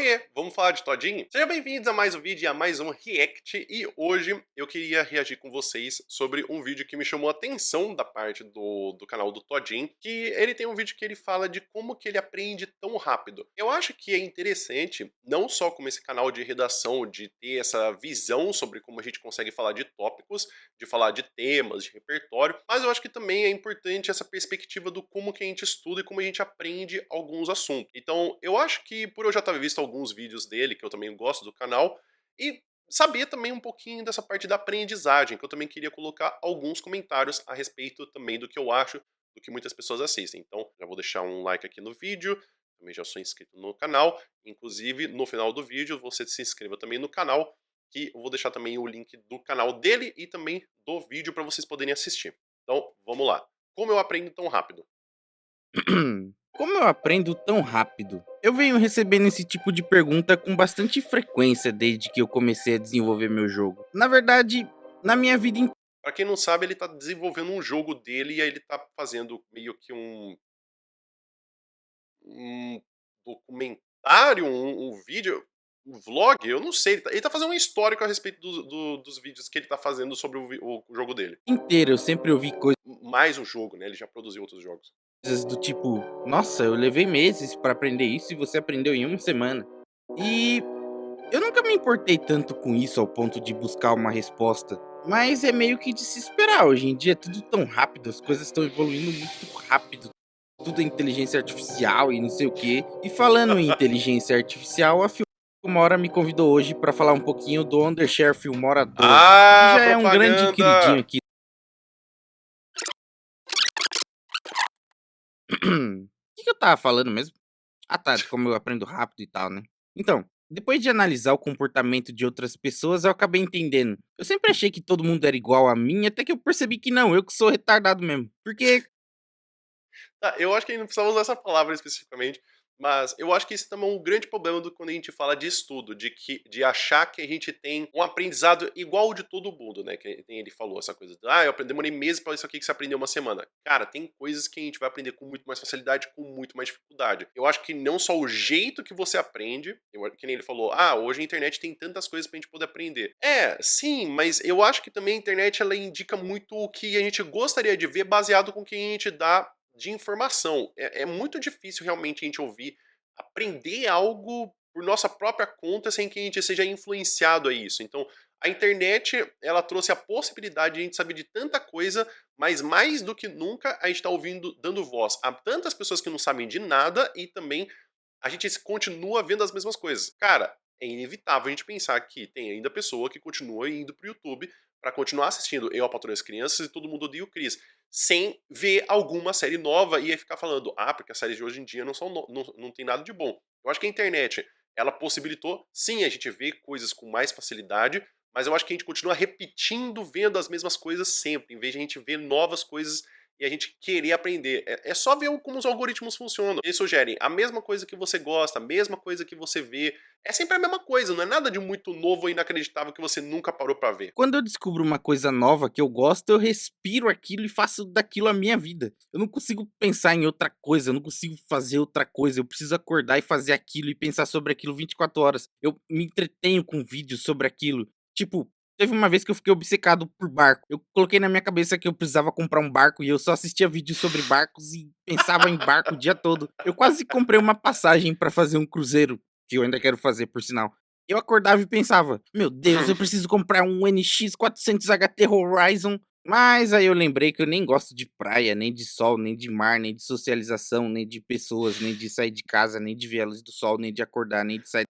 Oiê, vamos falar de todinho? Sejam bem-vindos a mais um vídeo e a mais um react. E hoje eu queria reagir com vocês sobre um vídeo que me chamou a atenção da parte do canal do Todinho, que ele tem um vídeo que ele fala de como que ele aprende tão rápido. Eu acho que é interessante, não só como esse canal de redação, de ter essa visão sobre como a gente consegue falar de tópicos, de falar de temas, de repertório, mas eu acho que também é importante essa perspectiva do como que a gente estuda e como a gente aprende alguns assuntos. Então, eu acho que por eu já ter visto alguns vídeos dele, que eu também gosto do canal, e saber também um pouquinho dessa parte da aprendizagem, que eu também queria colocar alguns comentários a respeito também do que eu acho, do que muitas pessoas assistem. Então, já vou deixar um like aqui no vídeo, também já sou inscrito no canal, inclusive no final do vídeo você se inscreva também no canal, que eu vou deixar também o link do canal dele e também do vídeo para vocês poderem assistir. Então, vamos lá. Como eu aprendo tão rápido? Como eu aprendo tão rápido? Eu venho recebendo esse tipo de pergunta com bastante frequência desde que eu comecei a desenvolver meu jogo. Na verdade, na minha vida inteira. Pra quem não sabe, ele tá desenvolvendo um jogo dele e aí ele tá fazendo meio que um documentário, um vídeo, um vlog, eu não sei. Ele tá fazendo um histórico a respeito dos vídeos que ele tá fazendo sobre o jogo dele. Eu sempre ouvi Mais um jogo, né? Ele já produziu outros jogos. coisas do tipo: nossa, eu levei meses pra aprender isso e você aprendeu em uma semana. E eu nunca me importei tanto com isso ao ponto de buscar uma resposta. Mas é meio que de se esperar. Hoje em dia é tudo tão rápido, as coisas estão evoluindo muito rápido. Tudo é inteligência artificial e não sei o quê. E falando em inteligência artificial, a Filmora me convidou hoje para falar um pouquinho do Undershare Filmora 12, que Ah, já é um grande queridinho propaganda! aqui. O que eu tava falando mesmo? Ah tá, de como eu aprendo rápido e tal, né? Então, depois de analisar o comportamento de outras pessoas, eu acabei entendendo. Eu sempre achei que todo mundo era igual a mim, até que eu percebi que não, eu que sou retardado mesmo. Porque Tá, eu acho que a gente não precisava usar essa palavra especificamente, mas eu acho que esse também é um grande problema quando a gente fala de estudo, de achar que a gente tem um aprendizado igual o de todo mundo, né? Que nem ele falou essa coisa. Demorei meses para isso aqui que você aprendeu uma semana. Cara, tem coisas que a gente vai aprender com muito mais facilidade, com muito mais dificuldade. Eu acho que não só o jeito que você aprende, que nem ele falou, hoje a internet tem tantas coisas pra gente poder aprender. É, sim, mas eu acho que também a internet ela indica muito o que a gente gostaria de ver baseado com o que a gente dá de informação. É muito difícil realmente a gente ouvir, aprender algo por nossa própria conta sem que a gente seja influenciado a isso. Então, a internet, ela trouxe a possibilidade de a gente saber de tanta coisa, mas mais do que nunca a gente está ouvindo, dando voz a tantas pessoas que não sabem de nada e também a gente continua vendo as mesmas coisas. Cara, é inevitável a gente pensar que tem ainda pessoa que continua indo pro YouTube para continuar assistindo Eu, a Patroa e as Crianças e Todo Mundo Odeia o Chris, sem ver alguma série nova e aí ficar falando, porque as séries de hoje em dia não são não tem nada de bom. Eu acho que a internet, ela possibilitou, sim, a gente ver coisas com mais facilidade, mas eu acho que a gente continua repetindo, vendo as mesmas coisas sempre, em vez de a gente ver novas coisas e a gente querer aprender. É só ver como os algoritmos funcionam. Eles sugerem a mesma coisa que você gosta, a mesma coisa que você vê. É sempre a mesma coisa, não é nada de muito novo ou inacreditável que você nunca parou pra ver. quando eu descubro uma coisa nova que eu gosto, eu respiro aquilo e faço daquilo a minha vida. Eu não consigo pensar em outra coisa, eu não consigo fazer outra coisa. Eu preciso acordar e fazer aquilo e pensar sobre aquilo 24 horas. Eu me entretenho com vídeos sobre aquilo. Tipo, teve uma vez que eu fiquei obcecado por barco. Eu coloquei na minha cabeça que eu precisava comprar um barco e eu só assistia vídeos sobre barcos e pensava em barco o dia todo. Eu quase comprei uma passagem para fazer um cruzeiro, que eu ainda quero fazer, por sinal. Eu acordava e pensava: "Meu Deus, eu preciso comprar um NX 400 HT Horizon", mas aí eu lembrei que eu nem gosto de praia, nem de sol, nem de mar, nem de socialização, nem de pessoas, nem de sair de casa, nem de ver a luz do sol, nem de acordar, nem de sair.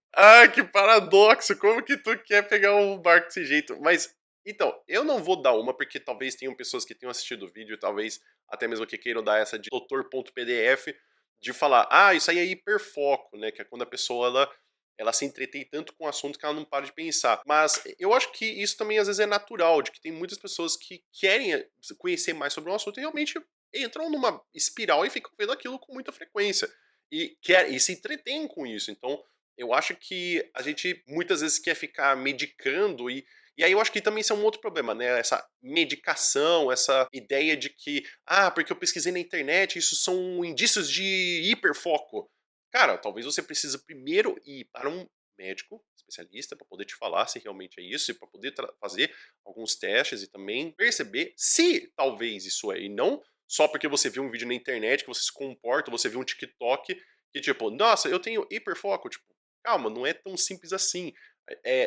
Que paradoxo! Como que tu quer pegar um barco desse jeito? Mas, então, eu não vou dar uma, porque talvez tenham pessoas que tenham assistido o vídeo, talvez até mesmo que queiram dar essa de doutor.pdf, de falar, isso aí é hiperfoco, né? Que é quando a pessoa ela se entretém tanto com o assunto que ela não para de pensar. Mas eu acho que isso também às vezes é natural, de que tem muitas pessoas que querem conhecer mais sobre um assunto e realmente entram numa espiral e ficam vendo aquilo com muita frequência. E se entretêm com isso. Então, eu acho que a gente muitas vezes quer ficar medicando e aí eu acho que também isso é um outro problema, né? Essa medicação, essa ideia de que, porque eu pesquisei na internet, isso são indícios de hiperfoco. cara, talvez você precisa primeiro ir para um médico especialista para poder te falar se realmente é isso e para poder fazer alguns testes e também perceber se talvez isso é e não só porque você viu um vídeo na internet que você se comporta, você viu um TikTok que tipo, nossa, eu tenho hiperfoco, tipo, calma, não é tão simples assim.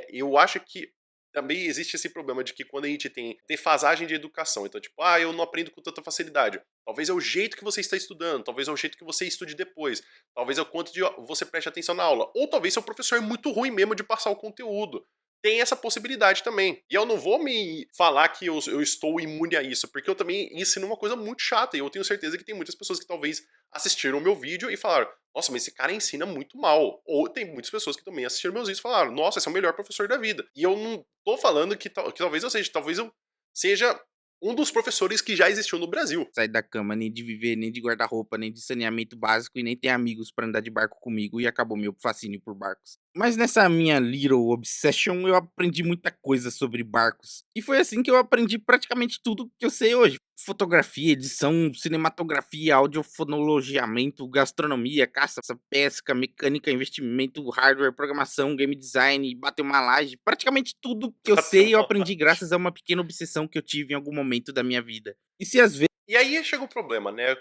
Eu acho que também existe esse problema de que quando a gente tem defasagem de educação, então tipo, eu não aprendo com tanta facilidade. Talvez é o jeito que você está estudando, talvez é o jeito que você estude depois, talvez é o quanto de você preste atenção na aula, ou talvez seu professor é muito ruim mesmo de passar o conteúdo. Tem essa possibilidade também. E eu não vou me falar que eu estou imune a isso, porque eu também ensino uma coisa muito chata, e eu tenho certeza que tem muitas pessoas que talvez assistiram o meu vídeo e falaram, nossa, mas esse cara ensina muito mal. Ou tem muitas pessoas que também assistiram meus vídeos e falaram, nossa, esse é o melhor professor da vida. E eu não tô falando que talvez eu seja um dos professores que já existiu no Brasil. Sair da cama, nem de viver, nem de guarda-roupa, nem de saneamento básico e nem ter amigos pra andar de barco comigo e acabou meu fascínio por barcos. Mas nessa minha little obsession eu aprendi muita coisa sobre barcos. E foi assim que eu aprendi praticamente tudo que eu sei hoje. Fotografia, edição, cinematografia, audiofonologiamento, gastronomia, caça, pesca, mecânica, investimento, hardware, programação, game design, bater uma laje. Praticamente tudo que eu sei eu aprendi graças a uma pequena obsessão que eu tive em algum momento da minha vida. E se às vezes E aí chega o problema, né?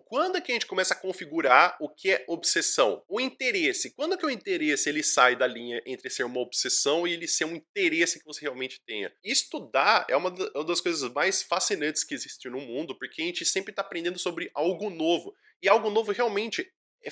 Quando é que a gente começa a configurar o que é obsessão? O interesse. Quando é que o interesse ele sai da linha entre ser uma obsessão e ele ser um interesse que você realmente tenha? Estudar é uma das coisas mais fascinantes que existe no mundo, porque a gente sempre está aprendendo sobre algo novo. E algo novo realmente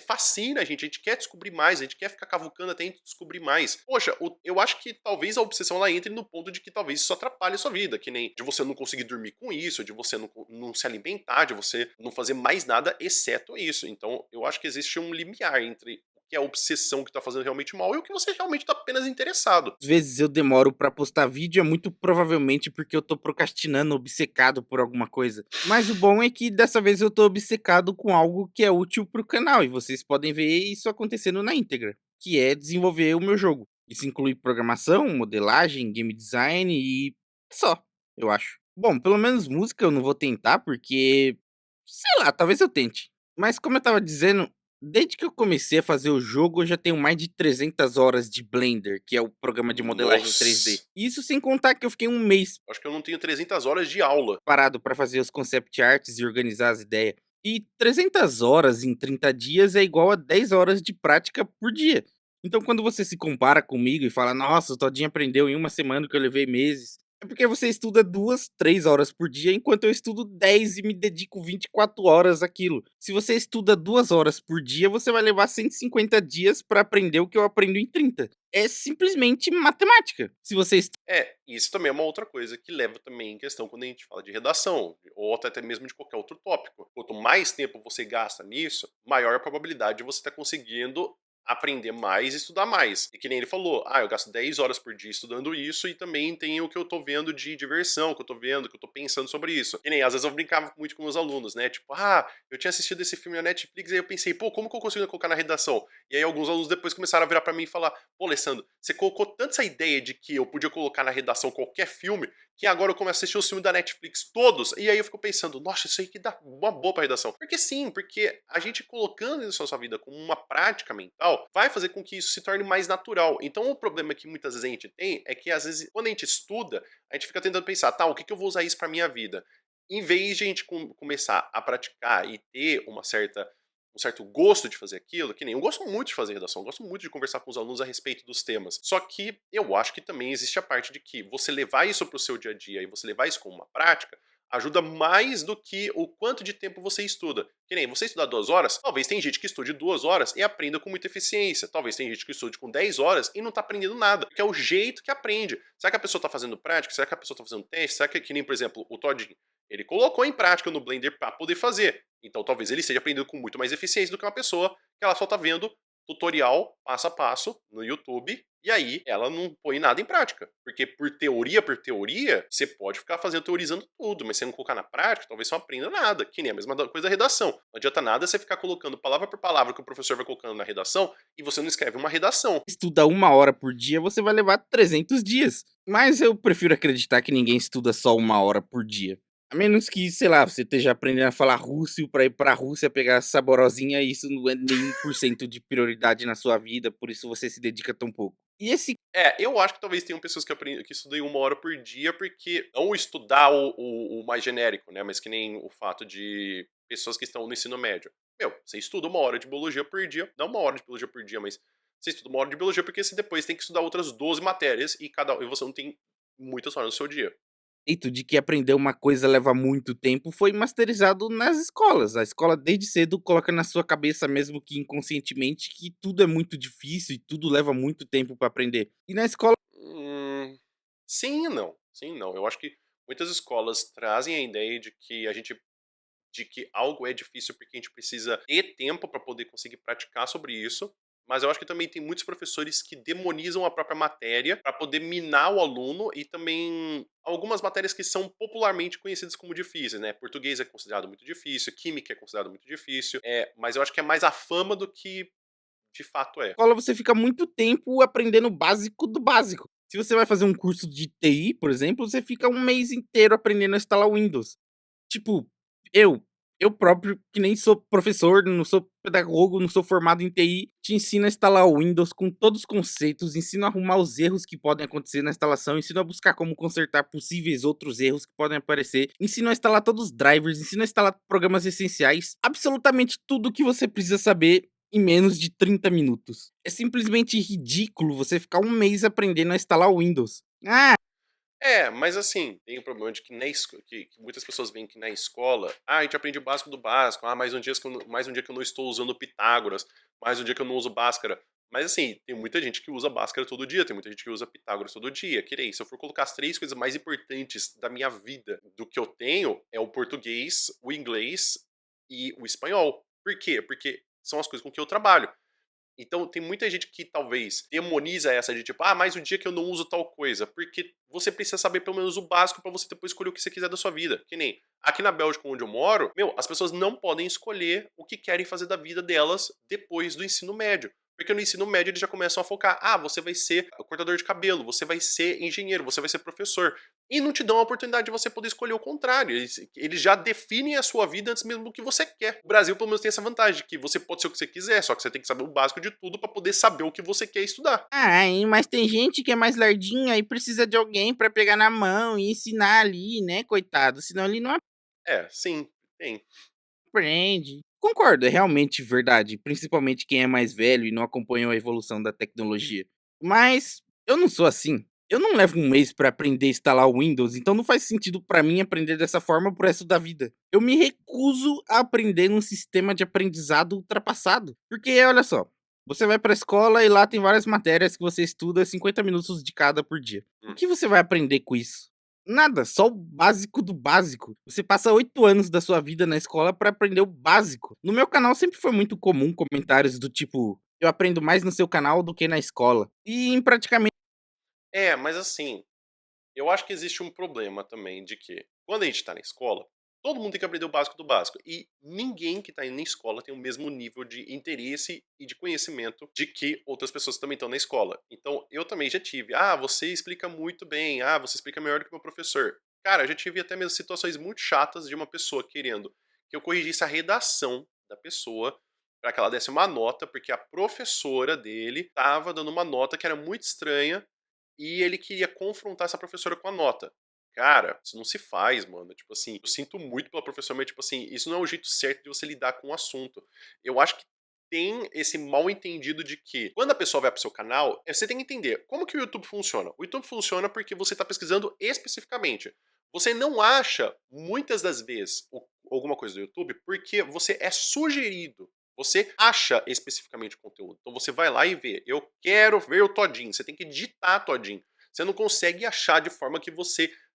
fascina a gente quer descobrir mais, a gente quer ficar cavucando até a gente descobrir mais. Poxa, eu acho que talvez a obsessão ela entre no ponto de que talvez isso atrapalhe a sua vida, que nem de você não conseguir dormir com isso, de você não se alimentar, de você não fazer mais nada exceto isso. Então, eu acho que existe um limiar entre o que é a obsessão que tá fazendo realmente mal e o que você realmente tá apenas interessado. vezes eu demoro pra postar vídeo, é muito provavelmente porque eu tô procrastinando, obcecado por alguma coisa. Mas o bom é que dessa vez eu tô obcecado com algo que é útil pro canal e vocês podem ver isso acontecendo na íntegra, que é desenvolver o meu jogo. Isso inclui programação, modelagem, game design e só, eu acho. Bom, pelo menos música eu não vou tentar porque, sei lá, talvez eu tente. Mas como eu estava dizendo, desde que eu comecei a fazer o jogo, eu já tenho mais de 300 horas de Blender, que é o programa de modelagem 3D. Nossa, Isso sem contar que eu fiquei um mês acho que eu não tenho 300 horas de aula. parado para fazer os concept arts e organizar as ideias. E 300 horas em 30 dias é igual a 10 horas de prática por dia. Então, quando você se compara comigo e fala, nossa, o Todinho aprendeu em uma semana que eu levei meses, é porque você estuda 2, 3 horas por dia, enquanto eu estudo 10 e me dedico 24 horas àquilo. Se você estuda 2 horas por dia, você vai levar 150 dias para aprender o que eu aprendo em 30. É simplesmente matemática. Se você Isso também é uma outra coisa que leva também em questão quando a gente fala de redação, ou até mesmo de qualquer outro tópico. Quanto mais tempo você gasta nisso, maior a probabilidade de você estar conseguindo aprender mais e estudar mais. E que nem ele falou, eu gasto 10 horas por dia estudando isso e também tem o que eu tô vendo de diversão, que eu tô vendo, que eu tô pensando sobre isso. Que nem às vezes eu brincava muito com meus alunos, né? Tipo, eu tinha assistido esse filme na Netflix e aí eu pensei, pô, como que eu consigo colocar na redação? E aí alguns alunos depois começaram a virar pra mim e falar, pô, Alessandro, você colocou tanto essa ideia de que eu podia colocar na redação qualquer filme, que agora eu começo a assistir os filmes da Netflix todos, e aí eu fico pensando, nossa, isso aí que dá uma boa pra redação. Porque sim, porque a gente colocando isso na sua vida como uma prática mental, vai fazer com que isso se torne mais natural. Então o problema que muitas vezes a gente tem é que às vezes, quando a gente estuda, a gente fica tentando pensar, tá, o que eu vou usar isso pra minha vida? Em vez de a gente começar a praticar e ter um certo gosto de fazer aquilo, que nem eu gosto muito de fazer redação, eu gosto muito de conversar com os alunos a respeito dos temas. Só que eu acho que também existe a parte de que você levar isso para o seu dia a dia e você levar isso como uma prática ajuda mais do que o quanto de tempo você estuda. Que nem você estudar 2 horas, talvez tem gente que estude 2 horas e aprenda com muita eficiência. Talvez tem gente que estude com 10 horas e não tá aprendendo nada. Que é o jeito que aprende. Será que a pessoa tá fazendo prática? Será que a pessoa tá fazendo teste? Será que nem, por exemplo, o Todd, ele colocou em prática no Blender para poder fazer. Então talvez ele esteja aprendendo com muito mais eficiência do que uma pessoa que ela só tá vendo tutorial passo a passo no YouTube e aí ela não põe nada em prática. Porque por teoria, você pode ficar fazendo teorizando tudo, mas se você não colocar na prática, talvez você não aprenda nada. Que nem a mesma coisa da redação. Não adianta nada você ficar colocando palavra por palavra que o professor vai colocando na redação e você não escreve uma redação. estuda 1 hora por dia, você vai levar 300 dias. Mas eu prefiro acreditar que ninguém estuda só 1 hora por dia. A menos que, sei lá, você esteja aprendendo a falar russo pra ir pra Rússia pegar saborosinha, e isso não é nem 1% de prioridade na sua vida, por isso você se dedica tão pouco. E esse É, eu acho que talvez tenham pessoas que estudem 1 hora por dia, porque não estudar o mais genérico, né? Mas que nem o fato de pessoas que estão no ensino médio. Meu, você estuda 1 hora de biologia por dia, não 1 hora de biologia por dia, mas você estuda 1 hora de biologia porque você depois tem que estudar outras 12 matérias e você não tem muitas horas no seu dia. conceito de que aprender uma coisa leva muito tempo foi masterizado nas escolas. A escola desde cedo coloca na sua cabeça, mesmo que inconscientemente, que tudo é muito difícil e tudo leva muito tempo para aprender. E na escola Hum, sim e não. Sim e não. Eu acho que muitas escolas trazem a ideia de que algo é difícil porque a gente precisa ter tempo para poder conseguir praticar sobre isso. Mas eu acho que também tem muitos professores que demonizam a própria matéria para poder minar o aluno e também algumas matérias que são popularmente conhecidas como difíceis, né? Português é considerado muito difícil, química é considerado muito difícil, mas eu acho que é mais a fama do que de fato é. escola você fica muito tempo aprendendo o básico do básico. Se você vai fazer um curso de TI, por exemplo, você fica um mês inteiro aprendendo a instalar Windows. Tipo, eu eu próprio, que nem sou professor, não sou pedagogo, não sou formado em TI, te ensino a instalar o Windows com todos os conceitos, ensino a arrumar os erros que podem acontecer na instalação, ensino a buscar como consertar possíveis outros erros que podem aparecer, ensino a instalar todos os drivers, ensino a instalar programas essenciais, absolutamente tudo que você precisa saber em menos de 30 minutos. É simplesmente ridículo você ficar um mês aprendendo a instalar o Windows. Ah, É, mas assim, tem o problema de que, que muitas pessoas veem que na escola, a gente aprende o básico do básico, mais um dia que eu não estou usando Pitágoras, mais um dia que eu não uso Bhaskara. Mas assim, tem muita gente que usa Bhaskara todo dia, tem muita gente que usa Pitágoras todo dia. Que nem, se eu for colocar as 3 coisas mais importantes da minha vida, do que eu tenho, é o português, o inglês e o espanhol. Por quê? Porque são as coisas com que eu trabalho. Então tem muita gente que talvez demoniza essa de tipo, mais um dia que eu não uso tal coisa, porque você precisa saber pelo menos o básico pra você depois escolher o que você quiser da sua vida. Que nem aqui na Bélgica onde eu moro, meu, as pessoas não podem escolher o que querem fazer da vida delas depois do ensino médio. Porque no ensino médio eles já começam a focar, você vai ser cortador de cabelo, você vai ser engenheiro, você vai ser professor. E não te dão a oportunidade de você poder escolher o contrário. Eles já definem a sua vida antes mesmo do que você quer. O Brasil, pelo menos, tem essa vantagem, que você pode ser o que você quiser, só que você tem que saber o básico de tudo pra poder saber o que você quer estudar. mas tem gente que é mais lerdinha e precisa de alguém pra pegar na mão e ensinar ali, né, coitado, senão ele não É, sim, tem. aprende. Concordo, é realmente verdade, principalmente quem é mais velho e não acompanhou a evolução da tecnologia. Mas eu não sou assim. Eu não levo um mês pra aprender a instalar o Windows, então não faz sentido pra mim aprender dessa forma pro resto da vida. Eu me recuso a aprender num sistema de aprendizado ultrapassado. Porque, olha só, você vai pra escola e lá tem várias matérias que você estuda 50 minutos de cada por dia. O Hum. que você vai aprender com isso? Nada, só o básico do básico. Você passa 8 anos da sua vida na escola pra aprender o básico. No meu canal sempre foi muito comum comentários do tipo: "Eu aprendo mais no seu canal do que na escola". E em praticamente Mas assim, eu acho que existe um problema também de que, quando a gente tá na escola, todo mundo tem que aprender o básico do básico. E ninguém que tá indo na escola tem o mesmo nível de interesse e de conhecimento de que outras pessoas também estão na escola. Então, eu também já tive, você explica muito bem, você explica melhor do que o meu professor. Cara, eu já tive até mesmo situações muito chatas de uma pessoa querendo que eu corrigisse a redação da pessoa para que ela desse uma nota, porque a professora dele estava dando uma nota que era muito estranha e ele queria confrontar essa professora com a nota. Cara, isso não se faz, mano. Tipo assim, eu sinto muito pela professora, mas tipo assim, isso não é o jeito certo de você lidar com o assunto. Eu acho que tem esse mal entendido de que quando a pessoa vai pro seu canal, você tem que entender como que o YouTube funciona. O YouTube funciona porque você está pesquisando especificamente. Você não acha, muitas das vezes, alguma coisa do YouTube porque você é sugerido. Você acha especificamente o conteúdo. Então você vai lá e vê. Eu quero ver o Todinho. Você tem que digitar Todinho. Você não consegue achar de forma que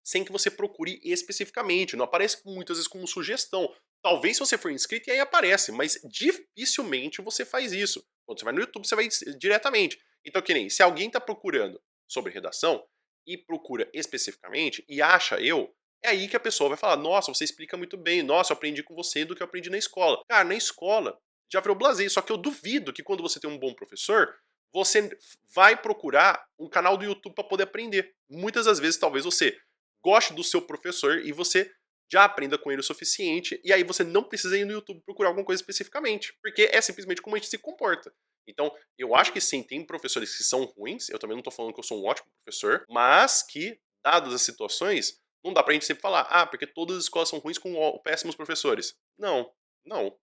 sem que você procure especificamente. Não aparece muitas vezes como sugestão. Talvez se você for inscrito e aí aparece, mas dificilmente você faz isso. Quando você vai no YouTube, você vai diretamente. Então, que nem, se alguém está procurando sobre redação e procura especificamente e acha eu, é aí que a pessoa vai falar: nossa, você explica muito bem, nossa, eu aprendi com você do que eu aprendi na escola. Cara, na escola já virou blasé, só que eu duvido que quando você tem um bom professor, você vai procurar um canal do YouTube para poder aprender. Muitas das vezes, talvez você goste do seu professor e você já aprenda com ele o suficiente, e aí você não precisa ir no YouTube procurar alguma coisa especificamente, porque é simplesmente como a gente se comporta. Então, eu acho que sim, tem professores que são ruins, eu também não tô falando que eu sou um ótimo professor, mas que, dadas as situações, não dá pra gente sempre falar, ah, porque todas as escolas são ruins com péssimos professores. Não, não.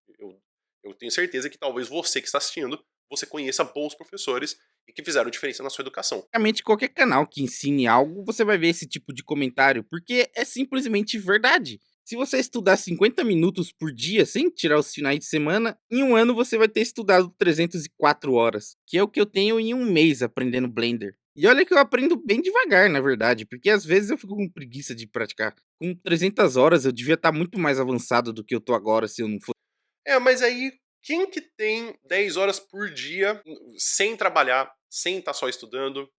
Eu tenho certeza que talvez você que está assistindo, você conheça bons professores e que fizeram diferença na sua educação. Praticamente qualquer canal que ensine algo, você vai ver esse tipo de comentário, porque é simplesmente verdade. Se você estudar 50 minutos por dia, sem tirar os finais de semana, em um ano você vai ter estudado 304 horas, que é o que eu tenho em um mês aprendendo Blender. E olha que eu aprendo bem devagar, na verdade, porque às vezes eu fico com preguiça de praticar. Com 300 horas eu devia estar muito mais avançado do que eu tô agora se eu não fosse. É, mas aí, quem que tem 10 horas por dia sem trabalhar, sem estar só estudando?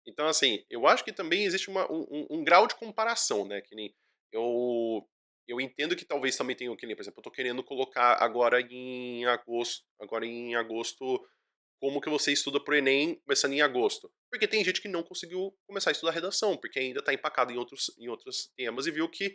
Então, assim, eu acho que também existe um grau de comparação, né? Que nem eu, eu entendo que talvez também tenha, que nem, por exemplo, eu tô querendo colocar agora em agosto, como que você estuda pro Enem começando em agosto. Porque tem gente que não conseguiu começar a estudar redação, porque ainda tá empacado em outros temas e viu que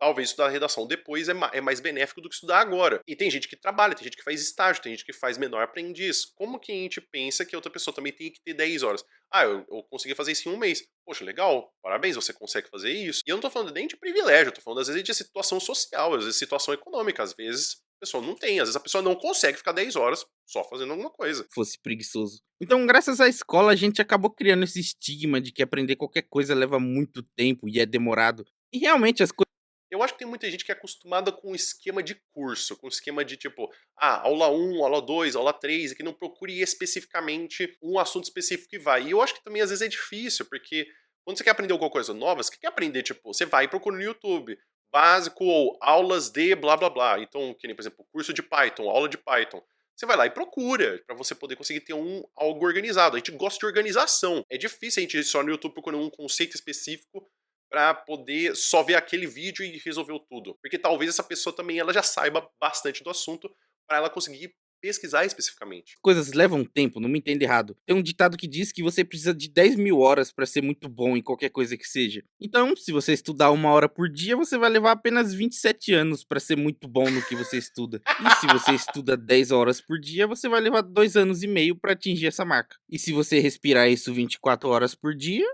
talvez estudar redação depois é mais benéfico do que estudar agora. E tem gente que trabalha, tem gente que faz estágio, tem gente que faz menor aprendiz. Como que a gente pensa que a outra pessoa também tem que ter 10 horas? Ah, eu consegui fazer isso em um mês. Poxa, legal, parabéns, você consegue fazer isso. E eu não tô falando nem de privilégio, eu tô falando às vezes de situação social, às vezes situação econômica, às vezes a pessoa não tem, às vezes a pessoa não consegue ficar 10 horas só fazendo alguma coisa. Fosse preguiçoso. Então, graças à escola, a gente acabou criando esse estigma de que aprender qualquer coisa leva muito tempo e é demorado. E realmente as coisas. Eu acho que tem muita gente que é acostumada com o esquema de curso, com o esquema de tipo, ah, aula um, aula 2, aula 3, e que não procure especificamente um assunto específico que vai. E eu acho que também às vezes é difícil, porque quando você quer aprender alguma coisa nova, você quer aprender, tipo, você vai e procura no YouTube, básico ou aulas de blá blá blá. Então, que nem, por exemplo, curso de Python, aula de Python. Você vai lá e procura, pra você poder conseguir ter algo organizado. A gente gosta de organização. É difícil a gente ir só no YouTube procurando um conceito específico para poder só ver aquele vídeo e resolveu tudo. Porque talvez essa pessoa também ela já saiba bastante do assunto para ela conseguir pesquisar especificamente. Coisas levam tempo, não me entenda errado. Tem um ditado que diz que você precisa de 10.000 horas para ser muito bom em qualquer coisa que seja. Então, se você estudar 1 hora por dia, você vai levar apenas 27 anos para ser muito bom no que você estuda. E se você estuda 10 horas por dia, você vai levar 2 anos e meio para atingir essa marca. E se você respirar isso 24 horas por dia,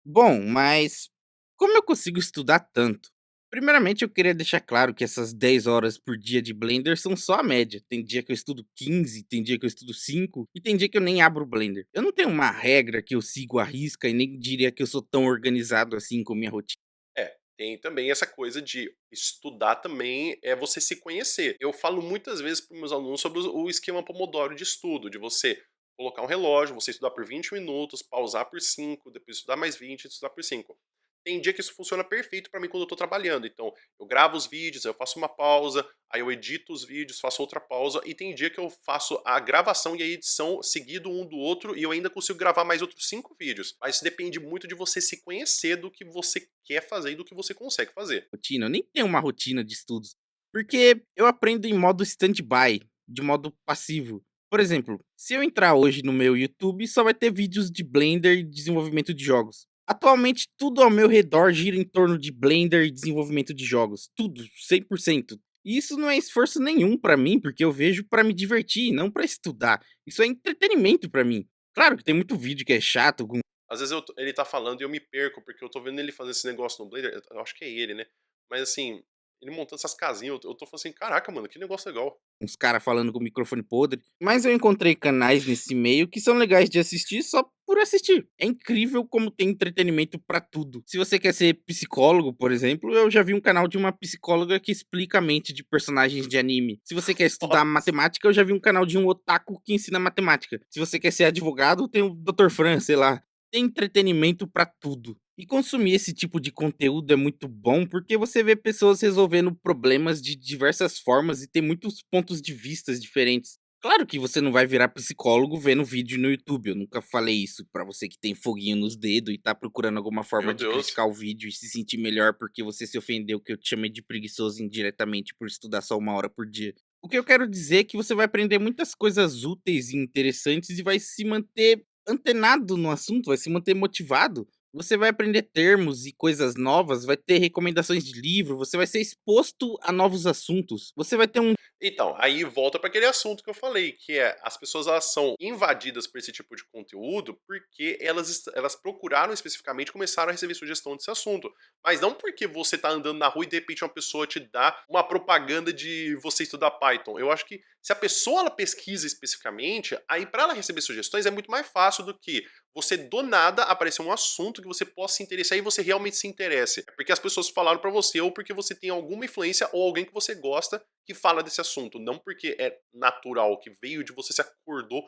bom, mas como eu consigo estudar tanto? Primeiramente, eu queria deixar claro que essas 10 horas por dia de Blender são só a média. Tem dia que eu estudo 15, tem dia que eu estudo 5 e tem dia que eu nem abro o Blender. Eu não tenho uma regra que eu sigo à risca e nem diria que eu sou tão organizado assim com minha rotina. É, tem também essa coisa de estudar também é você se conhecer. Eu falo muitas vezes para meus alunos sobre o esquema Pomodoro de estudo, de você colocar um relógio, você estudar por 20 minutos, pausar por 5, depois estudar mais 20, estudar por 5. Tem dia que isso funciona perfeito para mim quando eu tô trabalhando. Então, eu gravo os vídeos, eu faço uma pausa, aí eu edito os vídeos, faço outra pausa, e tem dia que eu faço a gravação e a edição seguido um do outro, e eu ainda consigo gravar mais outros 5 vídeos. Mas isso depende muito de você se conhecer do que você quer fazer e do que você consegue fazer. Rotina, eu nem tenho uma rotina de estudos, porque eu aprendo em modo stand-by, de modo passivo. Por exemplo, se eu entrar hoje no meu YouTube, só vai ter vídeos de Blender e desenvolvimento de jogos. Atualmente, tudo ao meu redor gira em torno de Blender e desenvolvimento de jogos. Tudo, 100%. E isso não é esforço nenhum pra mim, porque eu vejo pra me divertir, não pra estudar. Isso é entretenimento pra mim. Claro que tem muito vídeo que é chato, com Às vezes ele tá falando e eu me perco, porque eu tô vendo ele fazer esse negócio no Blender, eu acho que é ele, né? Mas assim, ele montando essas casinhas, eu tô falando assim, caraca, mano, que negócio legal. uns caras falando com o microfone podre, mas eu encontrei canais nesse meio que são legais de assistir só por assistir. É incrível como tem entretenimento pra tudo. Se você quer ser psicólogo, por exemplo, eu já vi um canal de uma psicóloga que explica a mente de personagens de anime. Se você quer estudar Nossa. matemática, eu já vi um canal de um otaku que ensina matemática. Se você quer ser advogado, tem o Dr. Fran, sei lá. Tem entretenimento pra tudo. E consumir esse tipo de conteúdo é muito bom porque você vê pessoas resolvendo problemas de diversas formas e tem muitos pontos de vistas diferentes. Claro que você não vai virar psicólogo vendo vídeo no YouTube. Eu nunca falei isso pra você que tem foguinho nos dedos e tá procurando alguma Meu forma de Deus. criticar o vídeo e se sentir melhor porque você se ofendeu que eu te chamei de preguiçoso indiretamente por estudar só 1 hora por dia. O que eu quero dizer é que você vai aprender muitas coisas úteis e interessantes e vai se manter antenado no assunto, vai se manter motivado. Você vai aprender termos e coisas novas, vai ter recomendações de livro, você vai ser exposto a novos assuntos. Você vai ter um Então, aí volta para aquele assunto que eu falei, que é as pessoas elas são invadidas por esse tipo de conteúdo porque elas procuraram especificamente e começaram a receber sugestão desse assunto. Mas não porque você tá andando na rua e de repente uma pessoa te dá uma propaganda de você estudar Python. Eu acho que se a pessoa ela pesquisa especificamente, aí para ela receber sugestões é muito mais fácil do que você do nada aparecer um assunto que você possa se interessar e você realmente se interesse. É porque as pessoas falaram para você ou porque você tem alguma influência ou alguém que você gosta que fala desse assunto, não porque é natural, que veio de você se acordou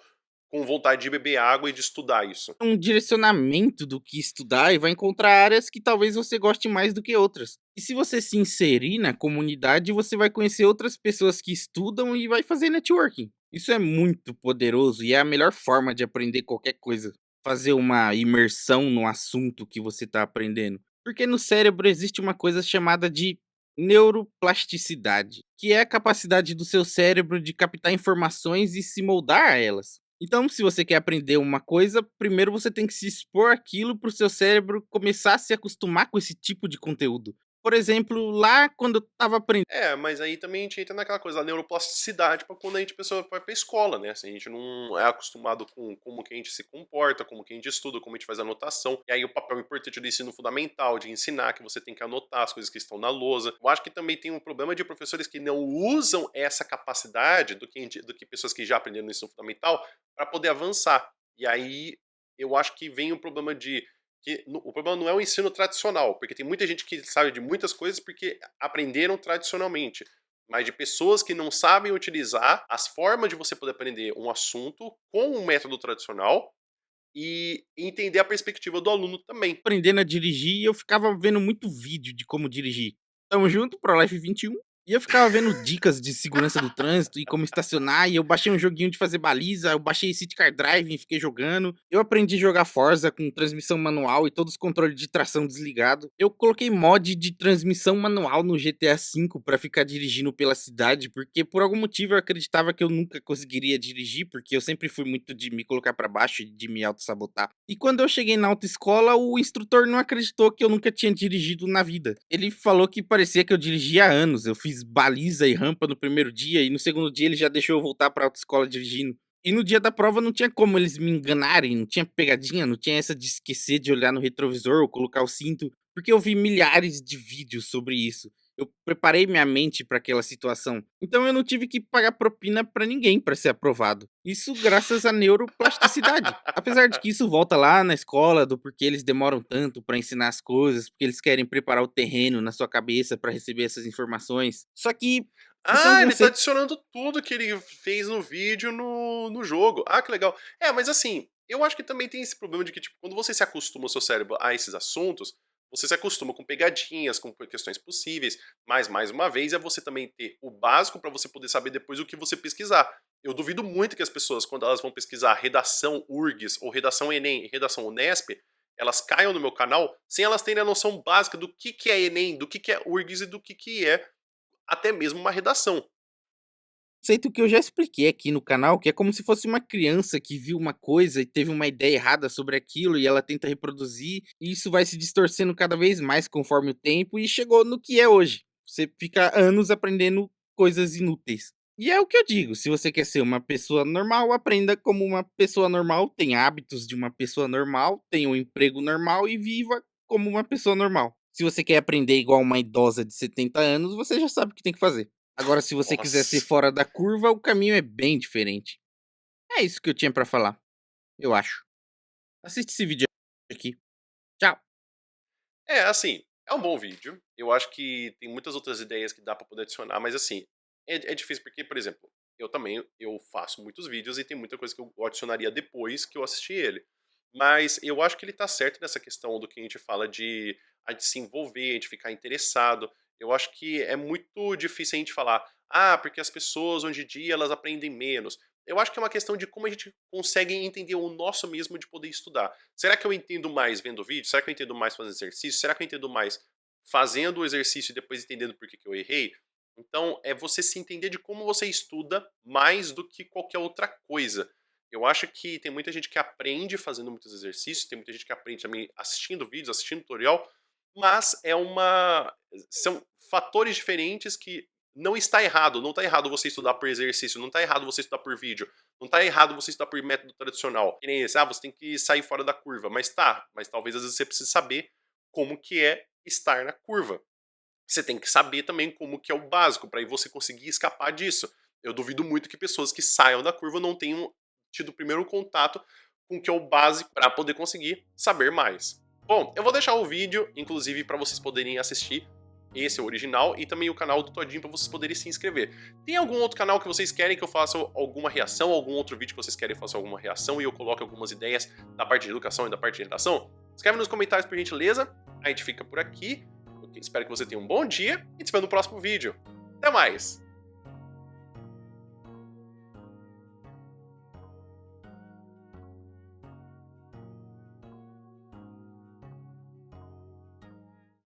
com vontade de beber água e de estudar isso. um direcionamento do que estudar e vai encontrar áreas que talvez você goste mais do que outras. E se você se inserir na comunidade, você vai conhecer outras pessoas que estudam e vai fazer networking. Isso é muito poderoso e é a melhor forma de aprender qualquer coisa. Fazer uma imersão no assunto que você está aprendendo. Porque no cérebro existe uma coisa chamada de neuroplasticidade, que é a capacidade do seu cérebro de captar informações e se moldar a elas. Então, se você quer aprender uma coisa, primeiro você tem que se expor aquilo para o seu cérebro começar a se acostumar com esse tipo de conteúdo. Por exemplo, lá quando eu estava aprendendo É, mas aí também a gente entra naquela coisa da neuroplasticidade para quando a gente pessoa vai pra escola, né? Se a gente não é acostumado com como que a gente se comporta, como que a gente estuda, como a gente faz anotação. E aí o papel importante do ensino fundamental, de ensinar que você tem que anotar as coisas que estão na lousa. Eu acho que também tem um problema de professores que não usam essa capacidade do que pessoas que já aprenderam no ensino fundamental para poder avançar. E aí eu acho que vem o problema de o problema não é o ensino tradicional, porque tem muita gente que sabe de muitas coisas porque aprenderam tradicionalmente, mas de pessoas que não sabem utilizar as formas de você poder aprender um assunto com um método tradicional e entender a perspectiva do aluno também. a dirigir, eu ficava vendo muito vídeo de como dirigir. Tamo junto, ProLife 21. E eu ficava vendo dicas de segurança do trânsito e como estacionar, e eu baixei um joguinho de fazer baliza, eu baixei City Car Driving e fiquei jogando. Eu aprendi a jogar Forza com transmissão manual e todos os controles de tração desligado. Eu coloquei mod de transmissão manual no GTA V pra ficar dirigindo pela cidade, porque por algum motivo eu acreditava que eu nunca conseguiria dirigir, porque eu sempre fui muito de me colocar pra baixo e de me auto-sabotar. E quando eu cheguei na autoescola, o instrutor não acreditou que eu nunca tinha dirigido na vida. Ele falou que parecia que eu dirigia há anos. Eu fiz baliza e rampa no primeiro dia e no segundo dia ele já deixou eu voltar pra autoescola dirigindo. E no dia da prova não tinha como eles me enganarem, não tinha pegadinha, não tinha essa de esquecer de olhar no retrovisor ou colocar o cinto, porque eu vi milhares de vídeos sobre isso. Eu preparei minha mente para aquela situação. Então eu não tive que pagar propina para ninguém para ser aprovado. Isso graças à neuroplasticidade. Apesar de que isso volta lá na escola do porquê eles demoram tanto para ensinar as coisas, porque eles querem preparar o terreno na sua cabeça para receber essas informações. Só que isso é um Ah, ele tá conceito adicionando tudo que ele fez no vídeo no jogo. Ah, que legal. É, mas assim, eu acho que também tem esse problema de que, tipo, quando você se acostuma o seu cérebro a esses assuntos, você se acostuma com pegadinhas, com questões possíveis, mas mais uma vez é você também ter o básico para você poder saber depois o que você pesquisar. Eu duvido muito que as pessoas, quando elas vão pesquisar redação URGS ou redação Enem e redação Unesp, elas caiam no meu canal sem elas terem a noção básica do que é Enem, do que é URGS e do que é até mesmo uma redação. que eu já expliquei aqui no canal, que é como se fosse uma criança que viu uma coisa e teve uma ideia errada sobre aquilo e ela tenta reproduzir, e isso vai se distorcendo cada vez mais conforme o tempo e chegou no que é hoje. Você fica anos aprendendo coisas inúteis. E é o que eu digo, se você quer ser uma pessoa normal, aprenda como uma pessoa normal, tenha hábitos de uma pessoa normal, tenha um emprego normal e viva como uma pessoa normal. Se você quer aprender igual uma idosa de 70 anos, você já sabe o que tem que fazer. Agora, se você quiser ser Nossa. fora da curva, o caminho é bem diferente. É isso que eu tinha pra falar, eu acho. Assiste esse vídeo aqui. Tchau. É, assim, é um bom vídeo. Eu acho que tem muitas outras ideias que dá pra poder adicionar, mas assim, é difícil porque, por exemplo, eu também eu faço muitos vídeos e tem muita coisa que eu adicionaria depois que eu assisti ele. Mas eu acho que ele tá certo nessa questão do que a gente fala de a gente se envolver, a gente ficar interessado. Eu acho que é muito difícil a gente falar, ah, porque as pessoas hoje em dia elas aprendem menos. Eu acho que é uma questão de como a gente consegue entender o nosso mesmo de poder estudar. Será que eu entendo mais vendo vídeo? Será que eu entendo mais fazendo exercício? Será que eu entendo mais fazendo o exercício e depois entendendo por que que eu errei? Então, é você se entender de como você estuda mais do que qualquer outra coisa. Eu acho que tem muita gente que aprende fazendo muitos exercícios, tem muita gente que aprende também assistindo vídeos, assistindo tutorial, mas são fatores diferentes que não está errado. Não está errado você estudar por exercício, não está errado você estudar por vídeo, não está errado você estudar por método tradicional. Que nem esse, você tem que sair fora da curva. Mas talvez às vezes você precise saber como que é estar na curva. Você tem que saber também como que é o básico, para aí você conseguir escapar disso. Eu duvido muito que pessoas que saiam da curva não tenham tido o primeiro contato com o que é o básico para poder conseguir saber mais. Bom, eu vou deixar o vídeo, inclusive, para vocês poderem assistir. Esse é o original, e também o canal do Todinho para vocês poderem se inscrever. Tem algum outro canal que vocês querem que eu faça alguma reação, algum outro vídeo que vocês querem fazer alguma reação e eu coloque algumas ideias da parte de educação e da parte de redação? Escreve nos comentários por gentileza. A gente fica por aqui. Espero que você tenha um bom dia e te vejo no próximo vídeo. Até mais!